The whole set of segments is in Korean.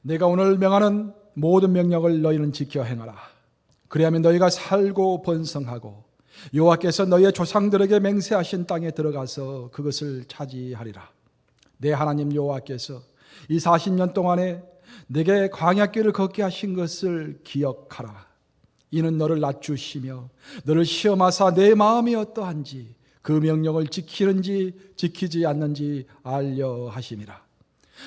내가 오늘 명하는 모든 명령을 너희는 지켜 행하라. 그리하면 너희가 살고 번성하고 여호와께서 너희의 조상들에게 맹세하신 땅에 들어가서 그것을 차지하리라. 내 하나님 여호와께서 이 40년 동안에 내게 광야길을 걷게 하신 것을 기억하라. 이는 너를 낮추시며 너를 시험하사 내 마음이 어떠한지 그 명령을 지키는지 지키지 않는지 알려 하심이라.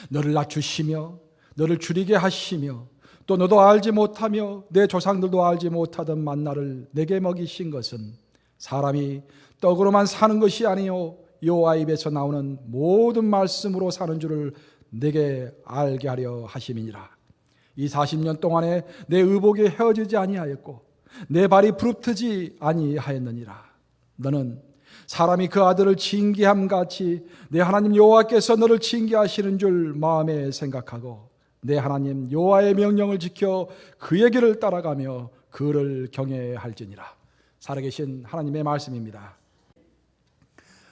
너를 낮추시며 너를 줄이게 하시며 또 너도 알지 못하며 내 조상들도 알지 못하던 만나를 내게 먹이신 것은 사람이 떡으로만 사는 것이 아니요 여호와 입에서 나오는 모든 말씀으로 사는 줄을 내게 알게 하려 하심이니라. 이 40년 동안에 내 의복이 헤어지지 아니하였고 내 발이 부릅뜨지 아니하였느니라. 너는 사람이 그 아들을 징계함 같이 내 하나님 여호와께서 너를 징계하시는 줄 마음에 생각하고 내 하나님 여호와의 명령을 지켜 그의 길을 따라가며 그를 경외할지니라. 살아계신 하나님의 말씀입니다.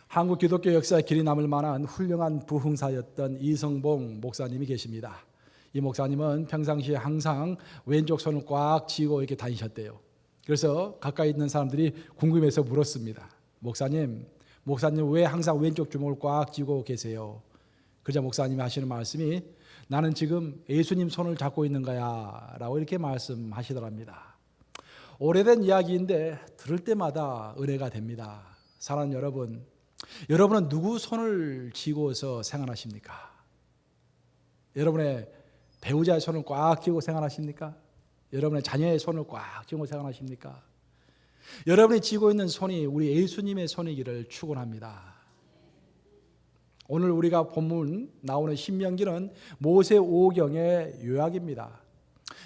한국 기독교 역사에 길이 남을 만한 훌륭한 부흥사였던 이성봉 목사님이 계십니다. 이 목사님은 평상시에 항상 왼쪽 손을 꽉 쥐고 이렇게 다니셨대요. 그래서 가까이 있는 사람들이 궁금해서 물었습니다. 목사님 왜 항상 왼쪽 주먹을 꽉 쥐고 계세요? 그러자 목사님이 하시는 말씀이 나는 지금 예수님 손을 잡고 있는 거야 라고 이렇게 말씀하시더랍니다. 오래된 이야기인데 들을 때마다 은혜가 됩니다. 사랑하는 여러분, 여러분은 누구 손을 쥐고서 생활하십니까? 여러분의 배우자의 손을 꽉 쥐고 생활하십니까? 여러분의 자녀의 손을 꽉 쥐고 생활하십니까? 여러분이 쥐고 있는 손이 우리 예수님의 손이기를 축원합니다. 오늘 우리가 본문 나오는 신명기는 모세 오경의 요약입니다.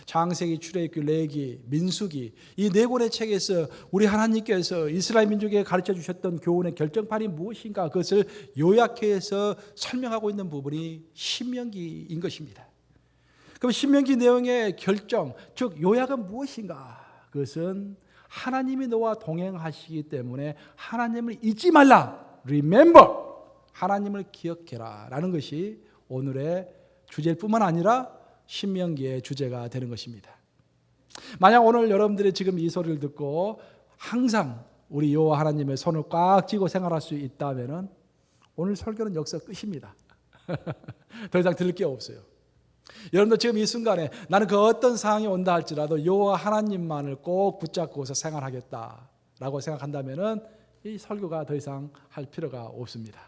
창세기, 출애굽기, 레위기, 민수기 이 네 권의 책에서 우리 하나님께서 이스라엘 민족에게 가르쳐 주셨던 교훈의 결정판이 무엇인가 그것을 요약해서 설명하고 있는 부분이 신명기인 것입니다. 그럼 신명기 내용의 결정, 즉 요약은 무엇인가? 그것은 하나님이 너와 동행하시기 때문에 하나님을 잊지 말라. Remember. 하나님을 기억해라 라는 것이 오늘의 주제일 뿐만 아니라 신명기의 주제가 되는 것입니다. 만약 오늘 여러분들이 지금 이 소리를 듣고 항상 우리 여호와 하나님의 손을 꽉 쥐고 생활할 수 있다면 오늘 설교는 여기서 끝입니다. 더 이상 들을 게 없어요. 여러분들 지금 이 순간에 나는 그 어떤 상황이 온다 할지라도 여호와 하나님만을 꼭 붙잡고서 생활하겠다라고 생각한다면 이 설교가 더 이상 할 필요가 없습니다.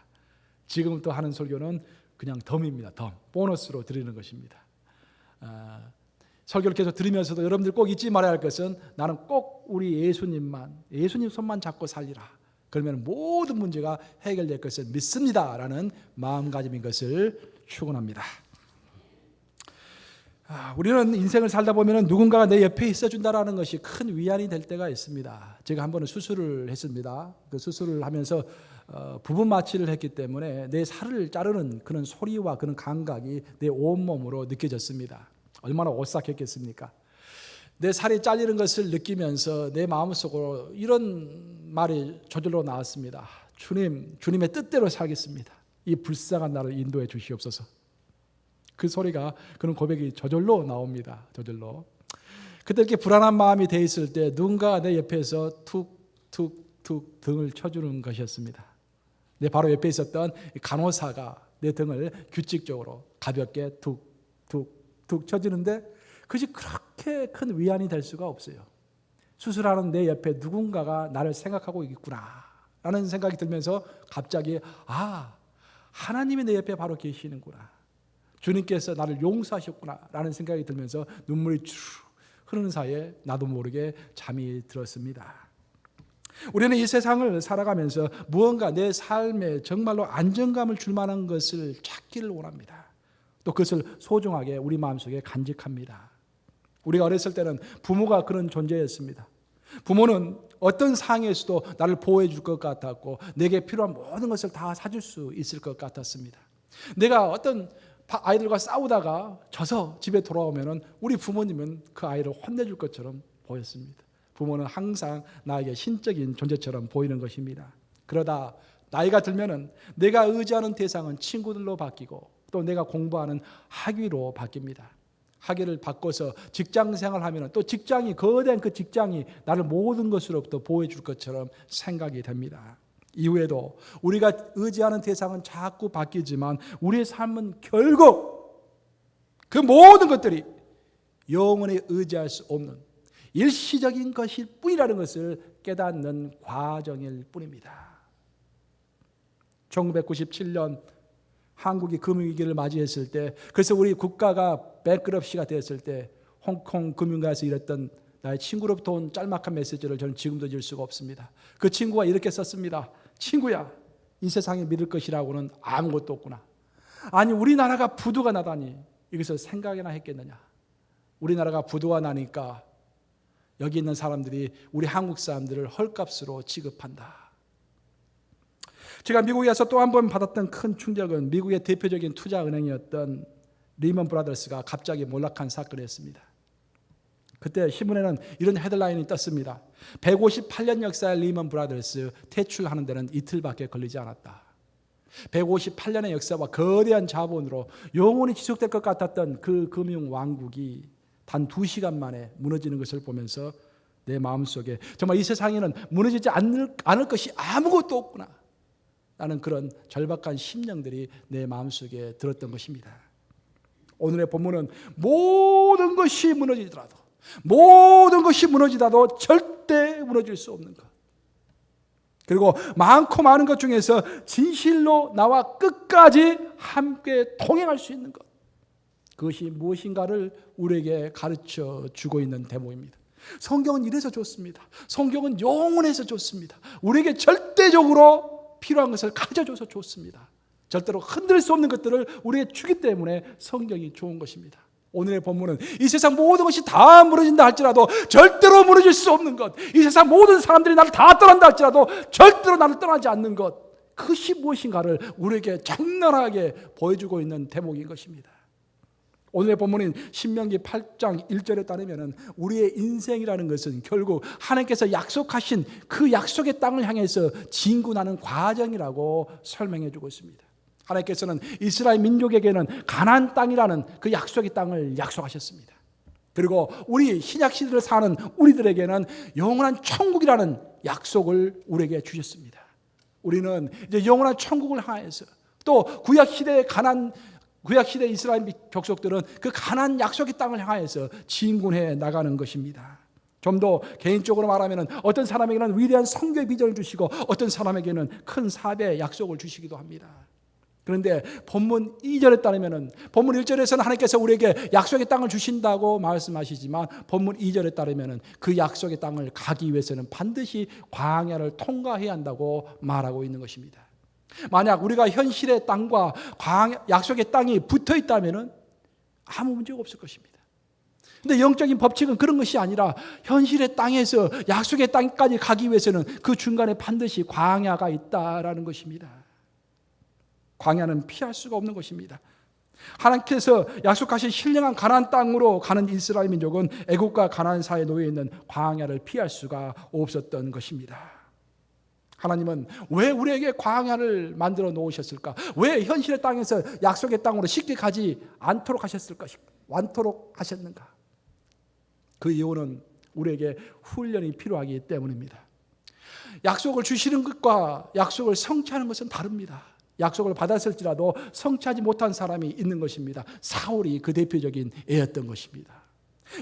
지금부터 하는 설교는 그냥 덤입니다. 덤, 보너스로 드리는 것입니다. 설교를 계속 들으면서도 여러분들 꼭 잊지 말아야 할 것은 나는 꼭 우리 예수님 손만 잡고 살리라. 그러면 모든 문제가 해결될 것을 믿습니다라는 마음가짐인 것을 축원합니다. 우리는 인생을 살다 보면 누군가가 내 옆에 있어준다라는 것이 큰 위안이 될 때가 있습니다. 제가 한 번은 수술을 했습니다. 그 수술을 하면서 부분 마취를 했기 때문에 내 살을 자르는 그런 소리와 그런 감각이 내 온몸으로 느껴졌습니다. 얼마나 오싹했겠습니까? 내 살이 잘리는 것을 느끼면서 내 마음속으로 이런 말이 저절로 나왔습니다. 주님의 뜻대로 살겠습니다. 이 불쌍한 나를 인도해 주시옵소서. 그 소리가, 그런 고백이 저절로 나옵니다. 저절로. 그때 이렇게 불안한 마음이 돼 있을 때 누군가 내 옆에서 툭툭툭 등을 쳐주는 것이었습니다. 내 바로 옆에 있었던 간호사가 내 등을 규칙적으로 가볍게 툭툭툭 쳐주는데 그것이 그렇게 큰 위안이 될 수가 없어요. 수술하는 내 옆에 누군가가 나를 생각하고 있구나 라는 생각이 들면서 갑자기 하나님이 내 옆에 바로 계시는구나. 주님께서 나를 용서하셨구나 라는 생각이 들면서 눈물이 쭉 흐르는 사이에 나도 모르게 잠이 들었습니다. 우리는 이 세상을 살아가면서 무언가 내 삶에 정말로 안정감을 줄 만한 것을 찾기를 원합니다. 또 그것을 소중하게 우리 마음속에 간직합니다. 우리가 어렸을 때는 부모가 그런 존재였습니다. 부모는 어떤 상황에서도 나를 보호해 줄 것 같았고 내게 필요한 모든 것을 다 사줄 수 있을 것 같았습니다. 내가 어떤 아이들과 싸우다가 져서 집에 돌아오면 우리 부모님은 그 아이를 혼내줄 것처럼 보였습니다. 부모는 항상 나에게 신적인 존재처럼 보이는 것입니다. 그러다 나이가 들면 내가 의지하는 대상은 친구들로 바뀌고 또 내가 공부하는 학위로 바뀝니다. 하기를 바꿔서 직장 생활하면 또 직장이 거대한 그 직장이 나를 모든 것으로부터 보호해줄 것처럼 생각이 됩니다. 이후에도 우리가 의지하는 대상은 자꾸 바뀌지만 우리의 삶은 결국 그 모든 것들이 영원히 의지할 수 없는 일시적인 것일 뿐이라는 것을 깨닫는 과정일 뿐입니다. 1997년 한국이 금융위기를 맞이했을 때, 그래서 우리 국가가 뱅크럽시가 되었을 때 홍콩 금융가에서 일했던 나의 친구로부터 온 짤막한 메시지를 저는 지금도 잊을 수가 없습니다. 그 친구가 이렇게 썼습니다. 친구야, 이 세상에 믿을 것이라고는 아무것도 없구나. 아니, 우리나라가 부도가 나다니 이것을 생각이나 했겠느냐. 우리나라가 부도가 나니까 여기 있는 사람들이 우리 한국 사람들을 헐값으로 취급한다. 제가 미국에 와서 또 한 번 받았던 큰 충격은 미국의 대표적인 투자은행이었던 리먼 브라더스가 갑자기 몰락한 사건이었습니다. 그때 신문에는 이런 헤드라인이 떴습니다. 158년 역사의 리먼 브라더스 퇴출하는 데는 이틀밖에 걸리지 않았다. 158년의 역사와 거대한 자본으로 영원히 지속될 것 같았던 그 금융 왕국이 단 2시간 만에 무너지는 것을 보면서 내 마음속에 정말 이 세상에는 무너지지 않을 것이 아무것도 없구나. 라는 그런 절박한 심령들이 내 마음속에 들었던 것입니다. 오늘의 본문은 모든 것이 무너지더라도 절대 무너질 수 없는 것, 그리고 많고 많은 것 중에서 진실로 나와 끝까지 함께 동행할 수 있는 것, 그것이 무엇인가를 우리에게 가르쳐 주고 있는 대목입니다. 성경은 이래서 좋습니다. 성경은 영원해서 좋습니다. 우리에게 절대적으로 필요한 것을 가져줘서 좋습니다. 절대로 흔들 수 없는 것들을 우리에게 주기 때문에 성경이 좋은 것입니다. 오늘의 본문은 이 세상 모든 것이 다 무너진다 할지라도 절대로 무너질 수 없는 것, 이 세상 모든 사람들이 나를 다 떠난다 할지라도 절대로 나를 떠나지 않는 것, 그것이 무엇인가를 우리에게 적나라하게 보여주고 있는 대목인 것입니다. 오늘의 본문인 신명기 8장 1절에 따르면 우리의 인생이라는 것은 결국 하나님께서 약속하신 그 약속의 땅을 향해서 진군하는 과정이라고 설명해 주고 있습니다. 하나님께서는 이스라엘 민족에게는 가나안 땅이라는 그 약속의 땅을 약속하셨습니다. 그리고 우리 신약 시대를 사는 우리들에게는 영원한 천국이라는 약속을 우리에게 주셨습니다. 우리는 이제 영원한 천국을 향해서 또 구약 시대의 이스라엘 족속들은 그 가나안 약속의 땅을 향해서 진군해 나가는 것입니다. 좀 더 개인적으로 말하면 어떤 사람에게는 위대한 성교의 비전을 주시고 어떤 사람에게는 큰 사배의 약속을 주시기도 합니다. 그런데 본문 2절에 따르면, 본문 1절에서는 하나님께서 우리에게 약속의 땅을 주신다고 말씀하시지만 본문 2절에 따르면 그 약속의 땅을 가기 위해서는 반드시 광야를 통과해야 한다고 말하고 있는 것입니다. 만약 우리가 현실의 땅과 약속의 땅이 붙어 있다면 아무 문제가 없을 것입니다. 그런데 영적인 법칙은 그런 것이 아니라 현실의 땅에서 약속의 땅까지 가기 위해서는 그 중간에 반드시 광야가 있다라는 것입니다. 광야는 피할 수가 없는 것입니다. 하나님께서 약속하신 신령한 가나안 땅으로 가는 이스라엘 민족은 애국과 가나안 사이에 놓여 있는 광야를 피할 수가 없었던 것입니다. 하나님은 왜 우리에게 광야를 만들어 놓으셨을까? 왜 현실의 땅에서 약속의 땅으로 쉽게 가지 않도록 하셨는가? 그 이유는 우리에게 훈련이 필요하기 때문입니다. 약속을 주시는 것과 약속을 성취하는 것은 다릅니다. 약속을 받았을지라도 성취하지 못한 사람이 있는 것입니다. 사울이 그 대표적인 예였던 것입니다.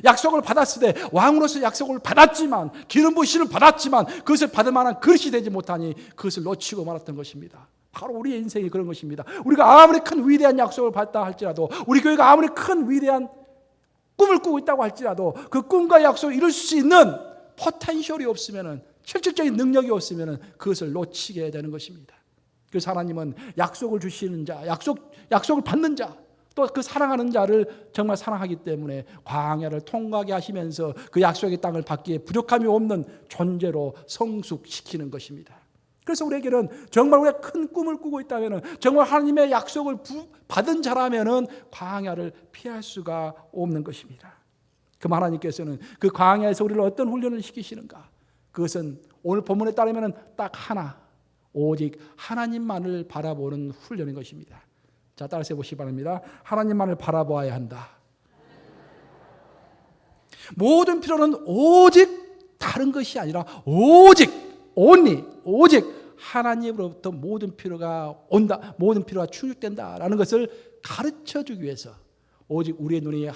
약속을 받았을 때 왕으로서 약속을 받았지만, 기름 부으심을 받았지만 그것을 받을 만한 그릇이 되지 못하니 그것을 놓치고 말았던 것입니다. 바로 우리의 인생이 그런 것입니다. 우리가 아무리 큰 위대한 약속을 받다 할지라도, 우리 교회가 아무리 큰 위대한 꿈을 꾸고 있다고 할지라도 그 꿈과 약속을 이룰 수 있는 포텐셜이 없으면, 실질적인 능력이 없으면 그것을 놓치게 되는 것입니다. 그래서 하나님은 약속을 주시는 자, 약속을 받는 자, 또 그 사랑하는 자를 정말 사랑하기 때문에 광야를 통과하게 하시면서 그 약속의 땅을 받기에 부족함이 없는 존재로 성숙시키는 것입니다. 그래서 우리에게는 정말 우리가 큰 꿈을 꾸고 있다면, 정말 하나님의 약속을 받은 자라면 광야를 피할 수가 없는 것입니다. 그 하나님께서는 그 광야에서 우리를 어떤 훈련을 시키시는가? 그것은 오늘 본문에 따르면 딱 하나, 오직 하나님만을 바라보는 훈련인 것입니다. 자, 따라서 해보시기 바랍니다. 하나님만을 바라보아야 한다. 모든 필요는 오직 다른 것이 아니라 오직 하나님으로부터 모든 필요가 온다, 모든 필요가 충족된다라는 것을 가르쳐주기 위해서, 오직 우리의 눈이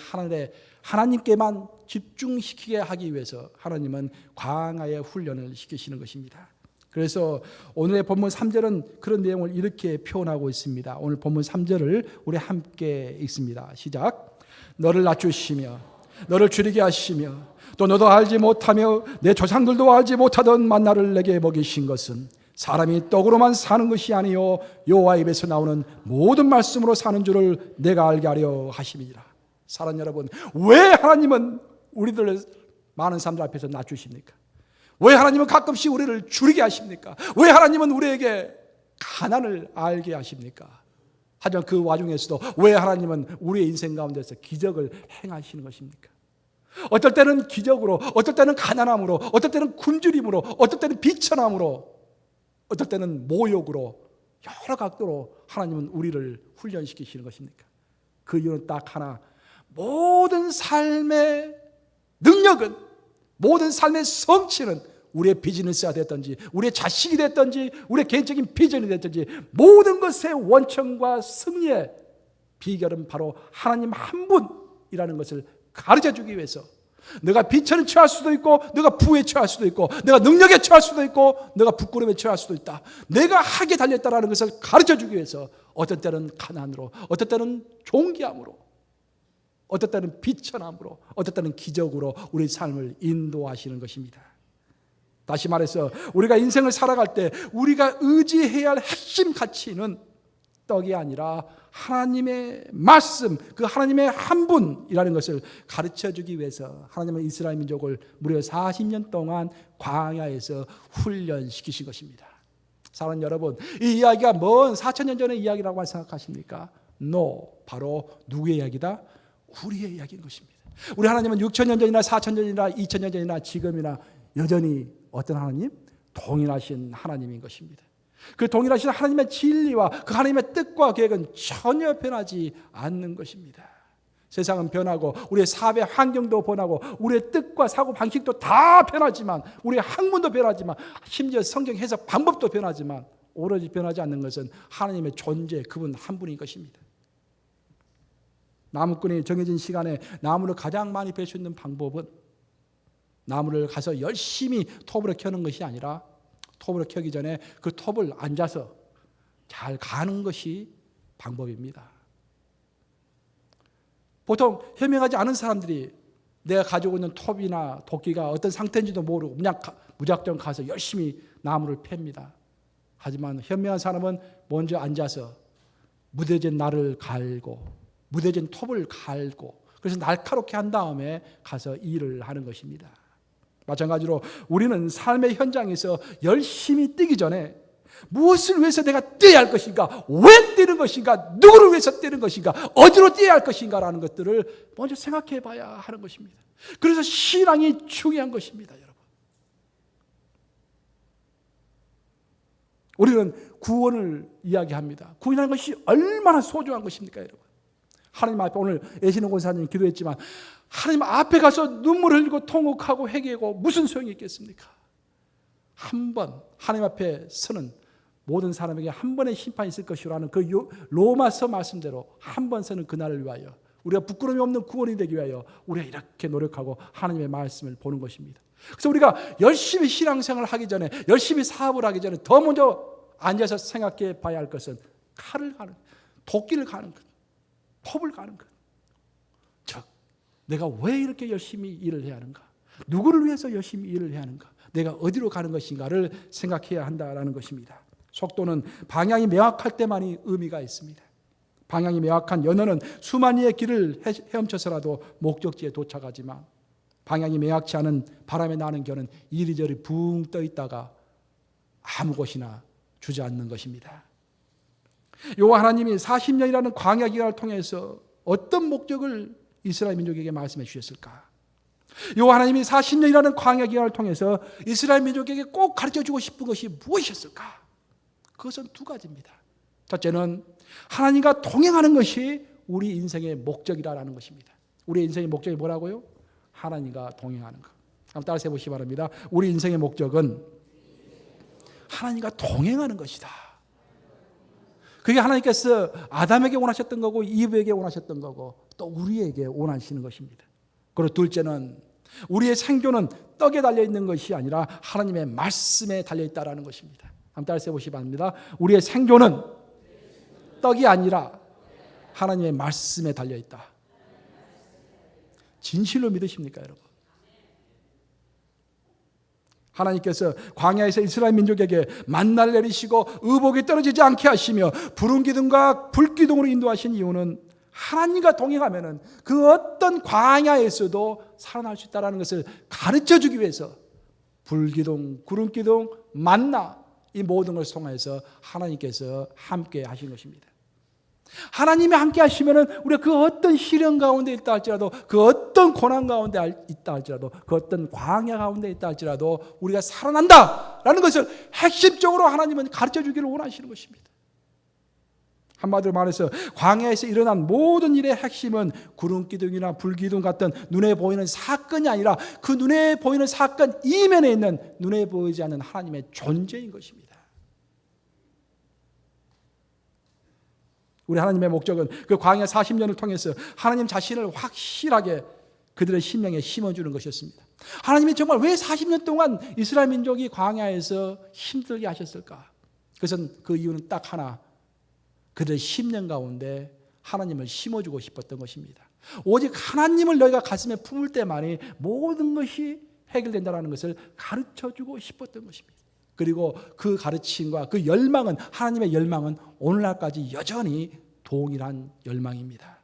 하나님께만 집중시키게 하기 위해서 하나님은 광야의 훈련을 시키시는 것입니다. 그래서 오늘의 본문 3절은 그런 내용을 이렇게 표현하고 있습니다. 오늘 본문 3절을 우리 함께 읽습니다. 시작. 너를 낮추시며 너를 줄이게 하시며 또 너도 알지 못하며 내 조상들도 알지 못하던 만나를 내게 먹이신 것은 사람이 떡으로만 사는 것이 아니요 여호와 입에서 나오는 모든 말씀으로 사는 줄을 내가 알게 하려 하심이니라. 사랑하는 여러분, 왜 하나님은 우리들 많은 사람들 앞에서 낮추십니까? 왜 하나님은 가끔씩 우리를 줄이게 하십니까? 왜 하나님은 우리에게 가난을 알게 하십니까? 하지만 그 와중에서도 왜 하나님은 우리의 인생 가운데서 기적을 행하시는 것입니까? 어떨 때는 기적으로, 어떨 때는 가난함으로, 어떨 때는 굶주림으로, 어떨 때는 비천함으로, 어떨 때는 모욕으로, 여러 각도로 하나님은 우리를 훈련시키시는 것입니까? 그 이유는 딱 하나, 모든 삶의 능력은, 모든 삶의 성취는 우리의 비즈니스가 됐든지 우리의 자식이 됐든지 우리의 개인적인 비전이 됐든지 모든 것의 원천과 승리의 비결은 바로 하나님 한 분이라는 것을 가르쳐주기 위해서, 내가 비천에 처할 수도 있고 내가 부에 처할 수도 있고 내가 능력에 처할 수도 있고 내가 부끄러움에 처할 수도 있다, 내가 하게 달렸다라는 것을 가르쳐주기 위해서 어떤 때는 가난으로, 어떤 때는 존귀함으로, 어떤 때는 비천함으로, 어떤 때는 기적으로 우리 삶을 인도하시는 것입니다. 다시 말해서 우리가 인생을 살아갈 때 우리가 의지해야 할 핵심 가치는 떡이 아니라 하나님의 말씀, 그 하나님의 한 분이라는 것을 가르쳐주기 위해서 하나님은 이스라엘 민족을 무려 40년 동안 광야에서 훈련시키신 것입니다. 사랑하는 여러분, 이 이야기가 먼 4,000년 전의 이야기라고 생각하십니까? No, 바로 누구의 이야기다? 우리의 이야기인 것입니다. 우리 하나님은 6,000년 전이나 4,000년 전이나 2,000년 전이나 지금이나 여전히 어떤 하나님? 동일하신 하나님인 것입니다. 그 동일하신 하나님의 진리와 그 하나님의 뜻과 계획은 전혀 변하지 않는 것입니다. 세상은 변하고 우리의 사회 환경도 변하고 우리의 뜻과 사고 방식도 다 변하지만, 우리의 학문도 변하지만, 심지어 성경 해석 방법도 변하지만 오로지 변하지 않는 것은 하나님의 존재, 그분 한 분인 것입니다. 나무꾼이 정해진 시간에 나무를 가장 많이 뺄 수 있는 방법은 나무를 가서 열심히 톱으로 켜는 것이 아니라 톱으로 켜기 전에 그 톱을 앉아서 잘 가는 것이 방법입니다. 보통 현명하지 않은 사람들이 내가 가지고 있는 톱이나 도끼가 어떤 상태인지도 모르고 그냥 무작정 가서 열심히 나무를 팹니다. 하지만 현명한 사람은 먼저 앉아서 무뎌진 날을 갈고 무뎌진 톱을 갈고 그래서 날카롭게 한 다음에 가서 일을 하는 것입니다. 마찬가지로 우리는 삶의 현장에서 열심히 뛰기 전에 무엇을 위해서 내가 뛰어야 할 것인가, 왜 뛰는 것인가, 누구를 위해서 뛰는 것인가, 어디로 뛰어야 할 것인가 라는 것들을 먼저 생각해 봐야 하는 것입니다. 그래서 신앙이 중요한 것입니다. 여러분, 우리는 구원을 이야기합니다. 구원이라는 것이 얼마나 소중한 것입니까? 여러분, 하나님 앞에 오늘 애신호 권사님 기도했지만 하나님 앞에 가서 눈물 흘리고 통곡하고 회개하고 무슨 소용이 있겠습니까? 한 번 하나님 앞에 서는 모든 사람에게 한 번의 심판이 있을 것이라는 그 로마서 말씀대로 한 번 서는 그날을 위하여, 우리가 부끄러움이 없는 구원이 되기 위하여 우리가 이렇게 노력하고 하나님의 말씀을 보는 것입니다. 그래서 우리가 열심히 신앙생활을 하기 전에, 열심히 사업을 하기 전에 더 먼저 앉아서 생각해 봐야 할 것은 칼을 가는, 도끼를 가는 것, 톱을 가는 것. 즉, 내가 왜 이렇게 열심히 일을 해야 하는가? 누구를 위해서 열심히 일을 해야 하는가? 내가 어디로 가는 것인가를 생각해야 한다라는 것입니다. 속도는 방향이 명확할 때만이 의미가 있습니다. 방향이 명확한 연어는 수만리의 길을 헤엄쳐서라도 목적지에 도착하지만, 방향이 명확치 않은 바람에 나는 겨는 이리저리 붕 떠 있다가 아무 곳이나 주저앉는 것입니다. 여호와 하나님이 40년이라는 광야 기간을 통해서 어떤 목적을 이스라엘 민족에게 말씀해 주셨을까? 여호와 하나님이 40년이라는 광야 기간을 통해서 이스라엘 민족에게 꼭 가르쳐주고 싶은 것이 무엇이었을까? 그것은 두 가지입니다. 첫째는 하나님과 동행하는 것이 우리 인생의 목적이라는 것입니다. 우리 인생의 목적이 뭐라고요? 하나님과 동행하는 것. 한번 따라서 해보시기 바랍니다. 우리 인생의 목적은 하나님과 동행하는 것이다. 그게 하나님께서 아담에게 원하셨던 거고 이브에게 원하셨던 거고 또 우리에게 원하시는 것입니다. 그리고 둘째는 우리의 생존은 떡에 달려있는 것이 아니라 하나님의 말씀에 달려있다는 것입니다. 한번 따라서 해보시기 바랍니다. 우리의 생존은 떡이 아니라 하나님의 말씀에 달려있다. 진실로 믿으십니까, 여러분? 하나님께서 광야에서 이스라엘 민족에게 만나를 내리시고 의복이 떨어지지 않게 하시며 부른 기둥과 불기둥으로 인도하신 이유는 하나님과 동행하면 그 어떤 광야에서도 살아날 수 있다는 것을 가르쳐주기 위해서 불기둥, 구름기둥, 만나 이 모든 것을 통해서 하나님께서 함께 하신 것입니다. 하나님이 함께 하시면 우리가 그 어떤 시련 가운데 있다 할지라도 그 어떤 고난 가운데 있다 할지라도 그 어떤 광야 가운데 있다 할지라도 우리가 살아난다라는 것을 핵심적으로 하나님은 가르쳐주기를 원하시는 것입니다. 한마디로 말해서 광야에서 일어난 모든 일의 핵심은 구름기둥이나 불기둥 같은 눈에 보이는 사건이 아니라 그 눈에 보이는 사건 이면에 있는 눈에 보이지 않는 하나님의 존재인 것입니다. 우리 하나님의 목적은 그 광야 40년을 통해서 하나님 자신을 확실하게 그들의 심령에 심어주는 것이었습니다. 하나님이 정말 왜 40년 동안 이스라엘 민족이 광야에서 힘들게 하셨을까? 그것은 그 이유는 딱 하나, 그들의 심령 가운데 하나님을 심어주고 싶었던 것입니다. 오직 하나님을 너희가 가슴에 품을 때만이 모든 것이 해결된다는 것을 가르쳐주고 싶었던 것입니다. 그리고 그 가르침과 그 열망은, 하나님의 열망은 오늘날까지 여전히 동일한 열망입니다.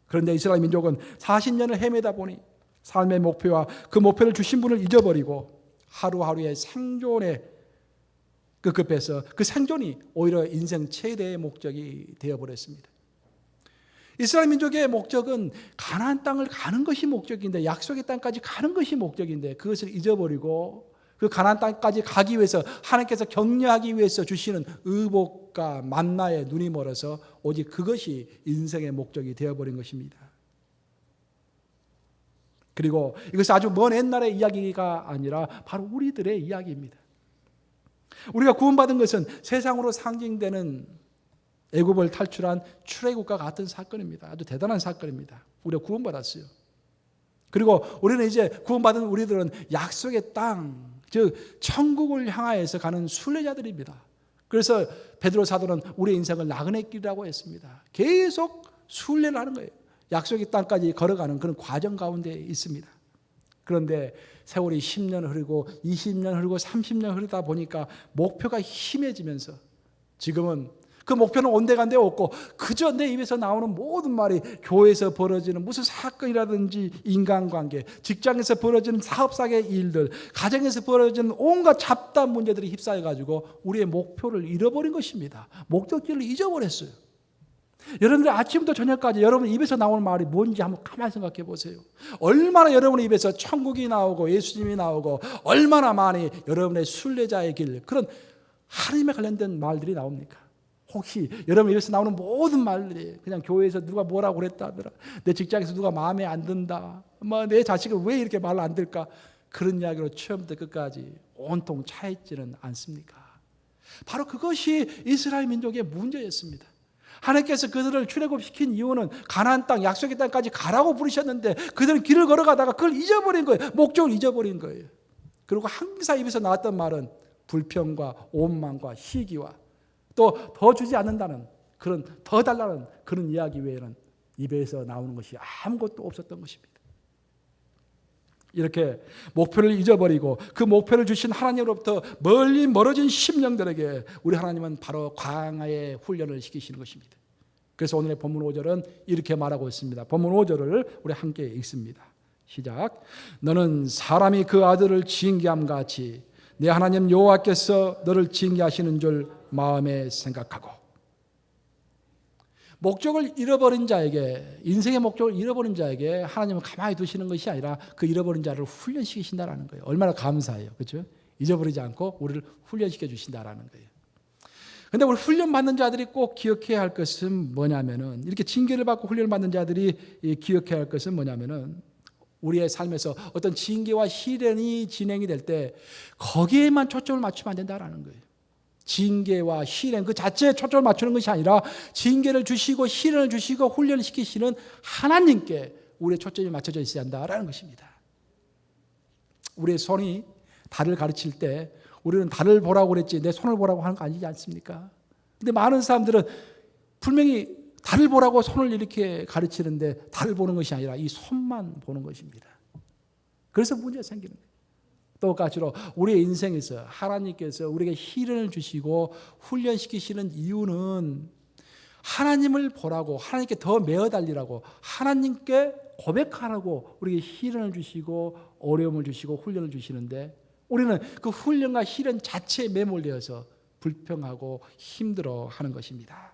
그런데 이스라엘 민족은 40년을 헤매다 보니 삶의 목표와 그 목표를 주신 분을 잊어버리고 하루하루의 생존에 급급해서 그 생존이 오히려 인생 최대의 목적이 되어버렸습니다. 이스라엘 민족의 목적은 가나안 땅을 가는 것이 목적인데, 약속의 땅까지 가는 것이 목적인데 그것을 잊어버리고 그 가나안 땅까지 가기 위해서 하나님께서 격려하기 위해서 주시는 의복과 만나에 눈이 멀어서 오직 그것이 인생의 목적이 되어버린 것입니다. 그리고 이것은 아주 먼 옛날의 이야기가 아니라 바로 우리들의 이야기입니다. 우리가 구원받은 것은 세상으로 상징되는 애굽을 탈출한 출애굽과 같은 사건입니다. 아주 대단한 사건입니다. 우리가 구원받았어요. 그리고 우리는 이제 구원받은 우리들은 약속의 땅, 즉 천국을 향하여서 가는 순례자들입니다. 그래서 베드로 사도는 우리의 인생을 나그네 길이라고 했습니다. 계속 순례를 하는 거예요. 약속의 땅까지 걸어가는 그런 과정 가운데 있습니다. 그런데 세월이 10년 흐르고 20년 흐르고 30년 흐르다 보니까 목표가 희미해지면서 지금은 그 목표는 온데간데 없고 그저 내 입에서 나오는 모든 말이 교회에서 벌어지는 무슨 사건이라든지 인간관계, 직장에서 벌어지는 사업상의 일들, 가정에서 벌어지는 온갖 잡다한 문제들이 휩싸여가지고 우리의 목표를 잃어버린 것입니다. 목적지를 잊어버렸어요. 여러분들 아침부터 저녁까지 여러분 입에서 나오는 말이 뭔지 한번 가만히 생각해 보세요. 얼마나 여러분의 입에서 천국이 나오고 예수님이 나오고 얼마나 많이 여러분의 순례자의 길, 그런 하나님에 관련된 말들이 나옵니까? 혹시 여러분 입에서 나오는 모든 말들이 그냥 교회에서 누가 뭐라고 그랬다더라, 내 직장에서 누가 마음에 안 든다, 내 자식은 왜 이렇게 말 안 들까, 그런 이야기로 처음부터 끝까지 온통 차 있지는 않습니까? 바로 그것이 이스라엘 민족의 문제였습니다. 하나님께서 그들을 출애굽시킨 이유는 가나안 땅, 약속의 땅까지 가라고 부르셨는데 그들은 길을 걸어가다가 그걸 잊어버린 거예요. 목적을 잊어버린 거예요. 그리고 항상 입에서 나왔던 말은 불평과 오만과 시기와 또 더 주지 않는다는 그런, 더 달라는 그런 이야기 외에는 입에서 나오는 것이 아무것도 없었던 것입니다. 이렇게 목표를 잊어버리고 그 목표를 주신 하나님으로부터 멀리 멀어진 심령들에게 우리 하나님은 바로 광야의 훈련을 시키시는 것입니다. 그래서 오늘의 본문 5절은 이렇게 말하고 있습니다. 본문 5절을 우리 함께 읽습니다. 시작. 너는 사람이 그 아들을 징계함 같이 내 하나님 여호와께서 너를 징계하시는 줄 마음에 생각하고. 목적을 잃어버린 자에게, 인생의 목적을 잃어버린 자에게 하나님은 가만히 두시는 것이 아니라 그 잃어버린 자를 훈련시키신다라는 거예요. 얼마나 감사해요. 그렇죠? 잊어버리지 않고 우리를 훈련시켜 주신다라는 거예요. 그런데 우리 훈련받는 자들이 꼭 기억해야 할 것은 뭐냐면은, 이렇게 징계를 받고 훈련을 받는 자들이 기억해야 할 것은 뭐냐면은, 우리의 삶에서 어떤 징계와 시련이 진행이 될 때 거기에만 초점을 맞추면 안 된다라는 거예요. 징계와 시련 그 자체에 초점을 맞추는 것이 아니라 징계를 주시고 시련을 주시고 훈련을 시키시는 하나님께 우리의 초점이 맞춰져 있어야 한다라는 것입니다. 우리의 손이 달을 가르칠 때 우리는 달을 보라고 그랬지 내 손을 보라고 하는 거 아니지 않습니까? 근데 많은 사람들은 분명히 달을 보라고 손을 이렇게 가르치는데 달을 보는 것이 아니라 이 손만 보는 것입니다. 그래서 문제가 생기는 거예요. 똑같이로 우리의 인생에서 하나님께서 우리에게 시련을 주시고 훈련시키시는 이유는 하나님을 보라고, 하나님께 더 매어달리라고, 하나님께 고백하라고 우리에게 시련을 주시고 어려움을 주시고 훈련을 주시는데 우리는 그 훈련과 시련 자체에 매몰되어서 불평하고 힘들어하는 것입니다.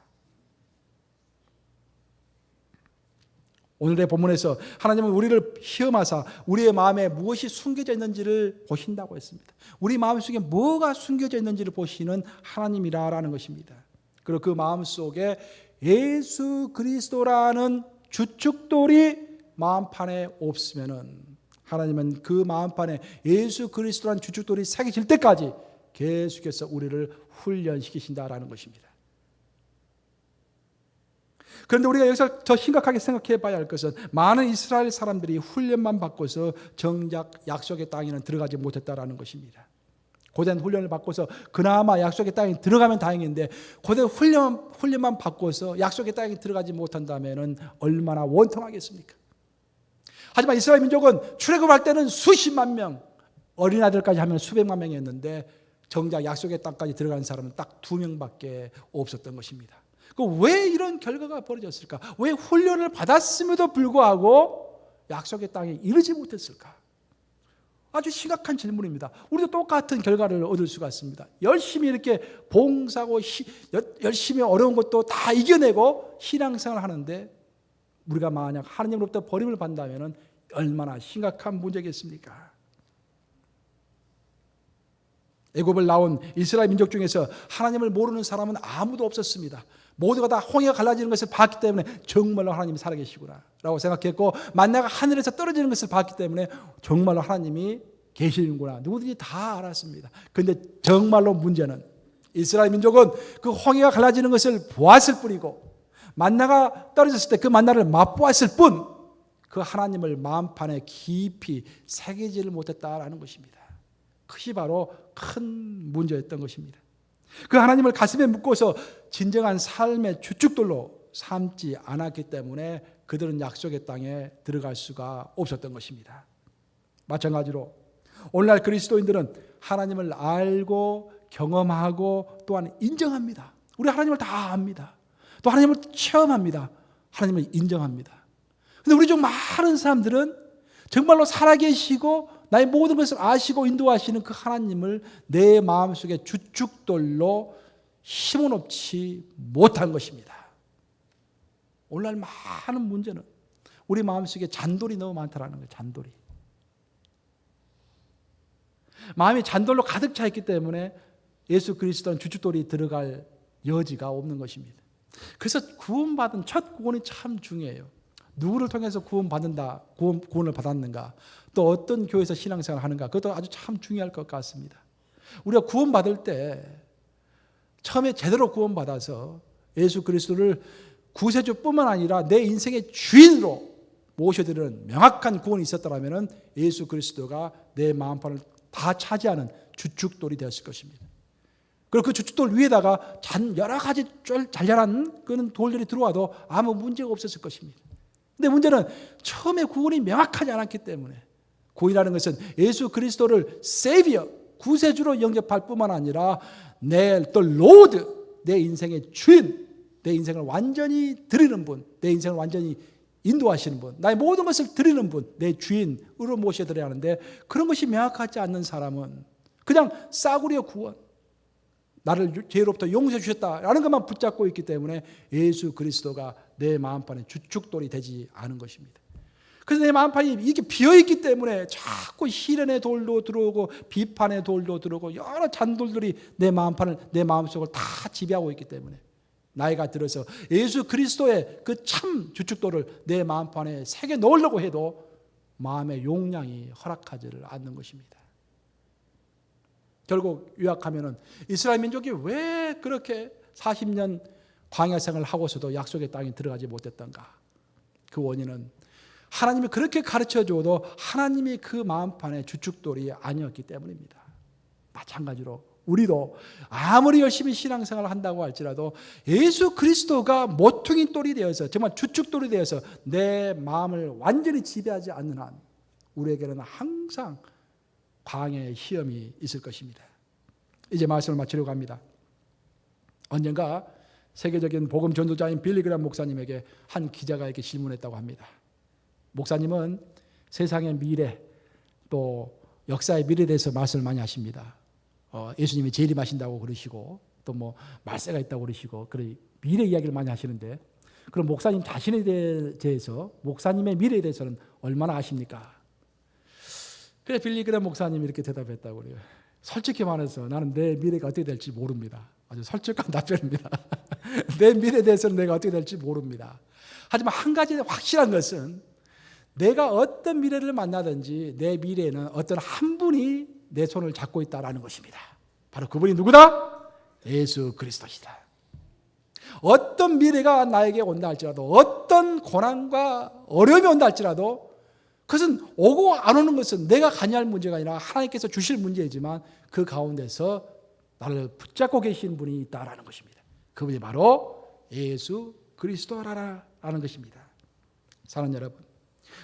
오늘의 본문에서 하나님은 우리를 시험하사 우리의 마음에 무엇이 숨겨져 있는지를 보신다고 했습니다. 우리 마음속에 뭐가 숨겨져 있는지를 보시는 하나님이라는 것입니다. 그리고 그 마음속에 예수 그리스도라는 주축돌이 마음판에 없으면은 하나님은 그 마음판에 예수 그리스도라는 주축돌이 새겨질 때까지 계속해서 우리를 훈련시키신다라는 것입니다. 그런데 우리가 여기서 더 심각하게 생각해 봐야 할 것은 많은 이스라엘 사람들이 훈련만 받고서 정작 약속의 땅에는 들어가지 못했다라는 것입니다. 고된 훈련을 받고서 그나마 약속의 땅에 들어가면 다행인데 고된 훈련만 받고서 약속의 땅에 들어가지 못한다면 얼마나 원통하겠습니까? 하지만 이스라엘 민족은 출애굽할 때는 수십만 명, 어린아이들까지 하면 수백만 명이었는데 정작 약속의 땅까지 들어간 사람은 딱 2명밖에 없었던 것입니다. 왜 이런 결과가 벌어졌을까? 왜 훈련을 받았음에도 불구하고 약속의 땅에 이르지 못했을까? 아주 심각한 질문입니다. 우리도 똑같은 결과를 얻을 수가 있습니다. 열심히 이렇게 봉사하고 열심히 어려운 것도 다 이겨내고 신앙생활을 하는데 우리가 만약 하나님으로부터 버림을 받는다면 얼마나 심각한 문제겠습니까? 애굽을 나온 이스라엘 민족 중에서 하나님을 모르는 사람은 아무도 없었습니다. 모두가 다 홍해가 갈라지는 것을 봤기 때문에 정말로 하나님이 살아계시구나 라고 생각했고 만나가 하늘에서 떨어지는 것을 봤기 때문에 정말로 하나님이 계시는구나 누구든지 다 알았습니다. 그런데 정말로 문제는 이스라엘 민족은 그 홍해가 갈라지는 것을 보았을 뿐이고 만나가 떨어졌을 때 그 만나를 맛보았을 뿐 그 하나님을 마음판에 깊이 새기지를 못했다라는 것입니다. 그것이 바로 큰 문제였던 것입니다. 그 하나님을 가슴에 묻고서 진정한 삶의 주축돌로 삼지 않았기 때문에 그들은 약속의 땅에 들어갈 수가 없었던 것입니다. 마찬가지로 오늘날 그리스도인들은 하나님을 알고 경험하고 또한 인정합니다. 우리 하나님을 다 압니다. 또 하나님을 체험합니다. 하나님을 인정합니다. 근데 우리 중 많은 사람들은 정말로 살아계시고 나의 모든 것을 아시고 인도하시는 그 하나님을 내 마음속에 주축돌로 심어놓지 못한 것입니다. 오늘날 많은 문제는 우리 마음속에 잔돌이 너무 많다라는 거예요. 잔돌이. 마음이 잔돌로 가득 차 있기 때문에 예수 그리스도는 주축돌이 들어갈 여지가 없는 것입니다. 그래서 구원받은 첫 구원이 참 중요해요. 누구를 통해서 구원을 받았는가, 또 어떤 교회에서 신앙생활을 하는가, 그것도 아주 참 중요할 것 같습니다. 우리가 구원받을 때 처음에 제대로 구원받아서 예수 그리스도를 구세주뿐만 아니라 내 인생의 주인으로 모셔드리는 명확한 구원이 있었다면 예수 그리스도가 내 마음판을 다 차지하는 주축돌이 되었을 것입니다. 그리고 그 주축돌 위에다가 여러 가지 잘자란 그런 돌들이 들어와도 아무 문제가 없었을 것입니다. 근데 문제는 처음에 구원이 명확하지 않았기 때문에 구원이라는 것은 예수 그리스도를 세비어, 구세주로 영접할 뿐만 아니라 또 로드, 내 인생의 주인, 내 인생을 완전히 드리는 분, 내 인생을 완전히 인도하시는 분, 나의 모든 것을 드리는 분, 내 주인으로 모셔드려야 하는데 그런 것이 명확하지 않는 사람은 그냥 싸구려 구원, 나를 죄로부터 용서해 주셨다라는 것만 붙잡고 있기 때문에 예수 그리스도가 내 마음판에 주축돌이 되지 않은 것입니다. 그래서 내 마음판이 이렇게 비어있기 때문에 자꾸 시련의 돌도 들어오고 비판의 돌도 들어오고 여러 잔돌들이 내 마음속을 다 지배하고 있기 때문에 나이가 들어서 예수 그리스도의 그 참 주축돌을 내 마음판에 새겨 넣으려고 해도 마음의 용량이 허락하지를 않는 것입니다. 결국 요약하면은 이스라엘 민족이 왜 그렇게 40년 광야 생활을 하고서도 약속의 땅에 들어가지 못했던가? 그 원인은 하나님이 그렇게 가르쳐 줘도 하나님이 그 마음판의 주축돌이 아니었기 때문입니다. 마찬가지로 우리도 아무리 열심히 신앙생활을 한다고 할지라도 예수 그리스도가 모퉁이 돌이 되어서 정말 주축돌이 되어서 내 마음을 완전히 지배하지 않는 한 우리에게는 항상 광야의 시험이 있을 것입니다. 이제 말씀을 마치려고 합니다. 언젠가 세계적인 복음 전도자인 빌리 그레이엄 목사님에게 한 기자가 이렇게 질문했다고 합니다. 목사님은 세상의 미래 또 역사의 미래에 대해서 말씀을 많이 하십니다. 예수님이 재림하신다고 그러시고 또 뭐 말세가 있다고 그러시고 그런 미래 이야기를 많이 하시는데 그럼 목사님 자신에 대해서 목사님의 미래에 대해서는 얼마나 아십니까? 그래 빌리 그레이엄 목사님이 이렇게 대답했다고 그래요. 솔직히 말해서 나는 내 미래가 어떻게 될지 모릅니다. 아주 솔직한 답변입니다. 내 미래에 대해서는 내가 어떻게 될지 모릅니다. 하지만 한 가지 확실한 것은 내가 어떤 미래를 만나든지 내 미래에는 어떤 한 분이 내 손을 잡고 있다는 것입니다. 바로 그분이 누구다? 예수 그리스도시다. 어떤 미래가 나에게 온다 할지라도 어떤 고난과 어려움이 온다 할지라도 그것은 오고 안 오는 것은 내가 관여할 문제가 아니라 하나님께서 주실 문제이지만 그 가운데서 나를 붙잡고 계신 분이 있다라는 것입니다. 그분이 바로 예수 그리스도라는 것입니다. 사랑하는 여러분,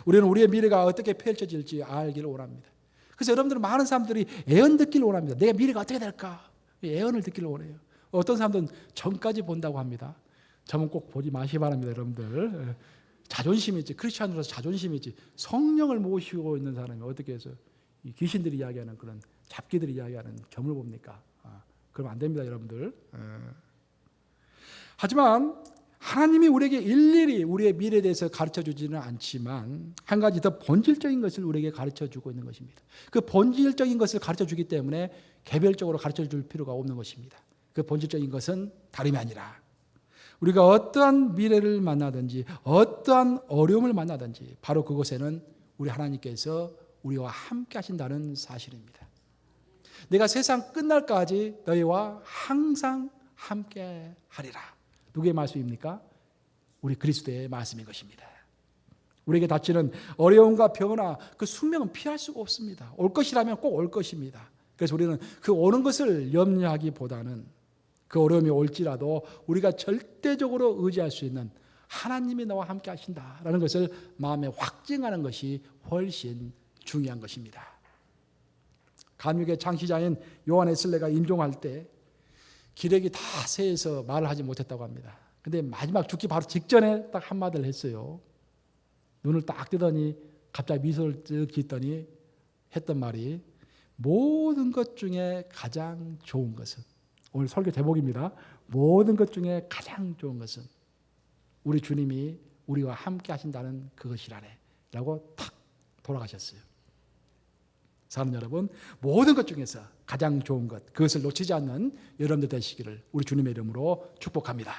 우리는 우리의 미래가 어떻게 펼쳐질지 알기를 원합니다. 그래서 여러분들은 많은 사람들이 애언 듣기를 원합니다. 내가 미래가 어떻게 될까? 애언을 듣기를 원해요. 어떤 사람들은 전까지 본다고 합니다. 저는 꼭 보지 마시기 바랍니다. 여러분들 자존심이 있지, 크리스천으로서 자존심이 있지, 성령을 모시고 있는 사람이 어떻게 해서 이 귀신들이 이야기하는 그런 잡기들이 이야기하는 점을 봅니까? 그러면 안 됩니다, 여러분들. 하지만 하나님이 우리에게 일일이 우리의 미래에 대해서 가르쳐 주지는 않지만 한 가지 더 본질적인 것을 우리에게 가르쳐 주고 있는 것입니다. 그 본질적인 것을 가르쳐 주기 때문에 개별적으로 가르쳐 줄 필요가 없는 것입니다. 그 본질적인 것은 다름이 아니라 우리가 어떠한 미래를 만나든지 어떠한 어려움을 만나든지 바로 그곳에는 우리 하나님께서 우리와 함께 하신다는 사실입니다. 내가 세상 끝날까지 너희와 항상 함께 하리라. 누구의 말씀입니까? 우리 그리스도의 말씀인 것입니다. 우리에게 닥치는 어려움과 병이나 그 숙명은 피할 수가 없습니다. 올 것이라면 꼭 올 것입니다. 그래서 우리는 그 오는 것을 염려하기보다는 그 어려움이 올지라도 우리가 절대적으로 의지할 수 있는 하나님이 나와 함께 하신다라는 것을 마음에 확증하는 것이 훨씬 중요한 것입니다. 감육의 창시자인 요한 웨슬레가 임종할 때 기력이 다 세해서 말을 하지 못했다고 합니다. 근데 마지막 죽기 바로 직전에 딱 한마디를 했어요. 눈을 딱 뜨더니 갑자기 미소를 쓱 짓더니 했던 말이 모든 것 중에 가장 좋은 것은, 오늘 설교 제목입니다. 모든 것 중에 가장 좋은 것은 우리 주님이 우리와 함께 하신다는 그것이라네 라고 탁 돌아가셨어요. 사랑하는 여러분, 모든 것 중에서 가장 좋은 것, 그것을 놓치지 않는 여러분들 되시기를 우리 주님의 이름으로 축복합니다.